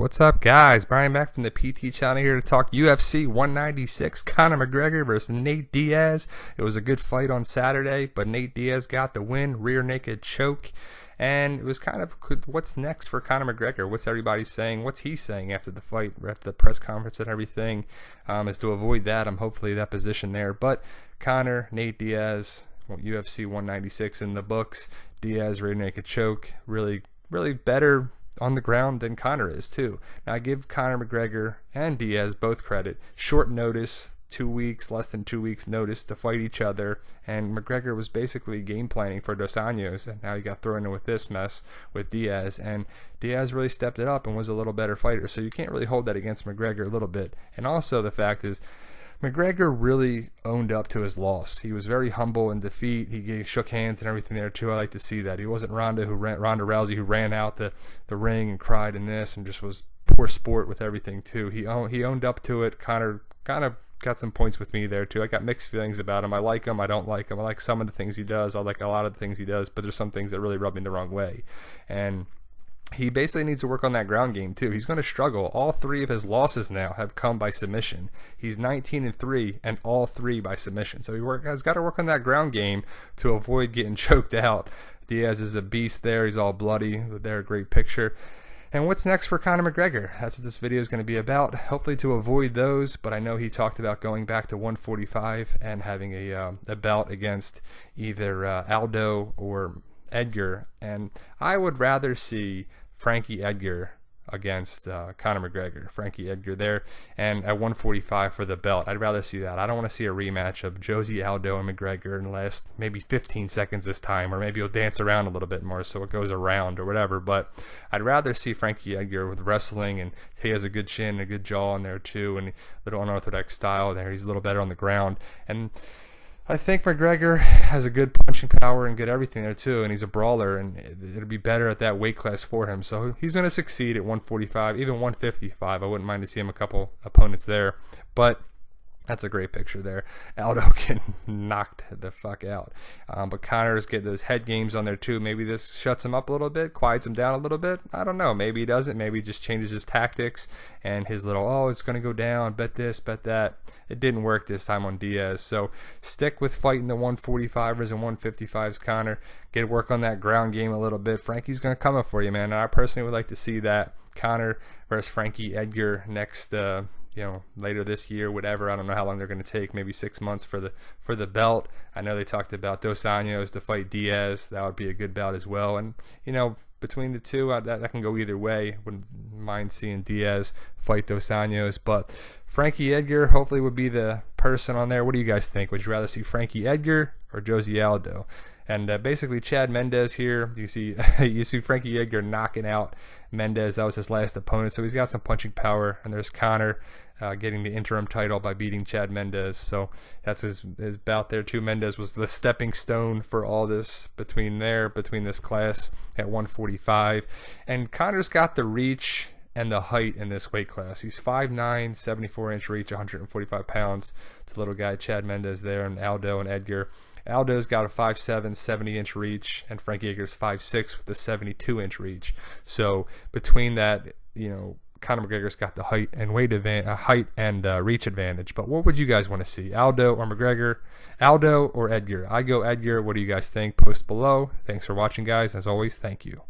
What's up, guys? Brian back from the PT channel here to talk UFC 196, Conor McGregor versus Nate Diaz. It was a good fight on Saturday, but Nate Diaz got the win, rear naked choke. And it was kind of, what's next for Conor McGregor? What's everybody saying? What's he saying after the fight, after the press conference and everything? Is to avoid that. I'm hopefully that position there. But Conor, Nate Diaz, UFC 196 in the books. Diaz, rear naked choke. Really better on the ground than Conor is too. Now I give Conor McGregor and Diaz both credit. Short notice, 2 weeks, less than 2 weeks notice to fight each other, and McGregor was basically game planning for Dos Anjos, and now he got thrown in with this mess with Diaz, and Diaz really stepped it up and was a little better fighter, so you can't really hold that against McGregor a little bit. And also the fact is, McGregor really owned up to his loss. He was very humble in defeat. He shook hands and everything there too. I like to see that. He wasn't Ronda Rousey who ran out the ring and cried in this and just was poor sport with everything too. He owned up to it. Conor kind of got some points with me there too. I got mixed feelings about him. I like him. I don't like him. I like some of the things he does. I like a lot of the things he does, but there's some things that really rub me the wrong way. And he basically needs to work on that ground game too. He's going to struggle. All three of his losses now have come by submission. He's 19-3 and all three by submission. So he has got to work on that ground game to avoid getting choked out. Diaz is a beast there. He's all bloody. They're a great picture. And what's next for Conor McGregor? That's what this video is going to be about. Hopefully to avoid those, but I know he talked about going back to 145 and having a bout against either Aldo or Edgar, and I would rather see Frankie Edgar against Conor McGregor. Frankie Edgar there, and at 145 for the belt. I'd rather see that. I don't want to see a rematch of Jose Aldo and McGregor in the last maybe 15 seconds this time, or maybe he'll dance around a little bit more so it goes around or whatever, but I'd rather see Frankie Edgar with wrestling, and he has a good chin, a good jaw in there too, and a little unorthodox style there. He's a little better on the ground, and I think McGregor has a good punching power and good everything there too, and he's a brawler, and it'll be better at that weight class for him. So he's going to succeed at 145, even 155. I wouldn't mind to see him a couple opponents there, but that's a great picture there. Aldo getting knocked the fuck out. But Conor's getting those head games on there too. Maybe this shuts him up a little bit, quiets him down a little bit. I don't know. Maybe he doesn't. Maybe he just changes his tactics and his little, oh, it's going to go down, bet this, bet that. It didn't work this time on Diaz. So stick with fighting the 145ers and 155s, Conor. Get work on that ground game a little bit. Frankie's going to come up for you, man. I personally would like to see that. Conor versus Frankie Edgar next later this year, whatever. I don't know how long they're going to take, maybe 6 months for the belt. I know they talked about Dos Anjos to fight Diaz. That would be a good bout as well. And between the two, that can go either way. Wouldn't mind seeing Diaz fight Dos Anjos, but Frankie Edgar hopefully would be the person on there. What do you guys think? Would you rather see Frankie Edgar or Jose Aldo? And basically Chad Mendes here, you see Frankie Edgar knocking out Mendes. That was his last opponent, so he's got some punching power. And there's Conor getting the interim title by beating Chad Mendes. So that's his bout there too. Mendes was the stepping stone for all this between this class at 145. And Conor's got the reach and the height in this weight class. He's 5'9", 74-inch reach, 145 pounds. It's a little guy, Chad Mendes there, and Aldo and Edgar. Aldo's got a 5'7", 70-inch reach, and Frankie Edgar's 5'6" with a 72-inch reach. So between that, Conor McGregor's got the height and reach advantage. But what would you guys want to see, Aldo or McGregor? Aldo or Edgar? I go Edgar. What do you guys think? Post below. Thanks for watching, guys. As always, thank you.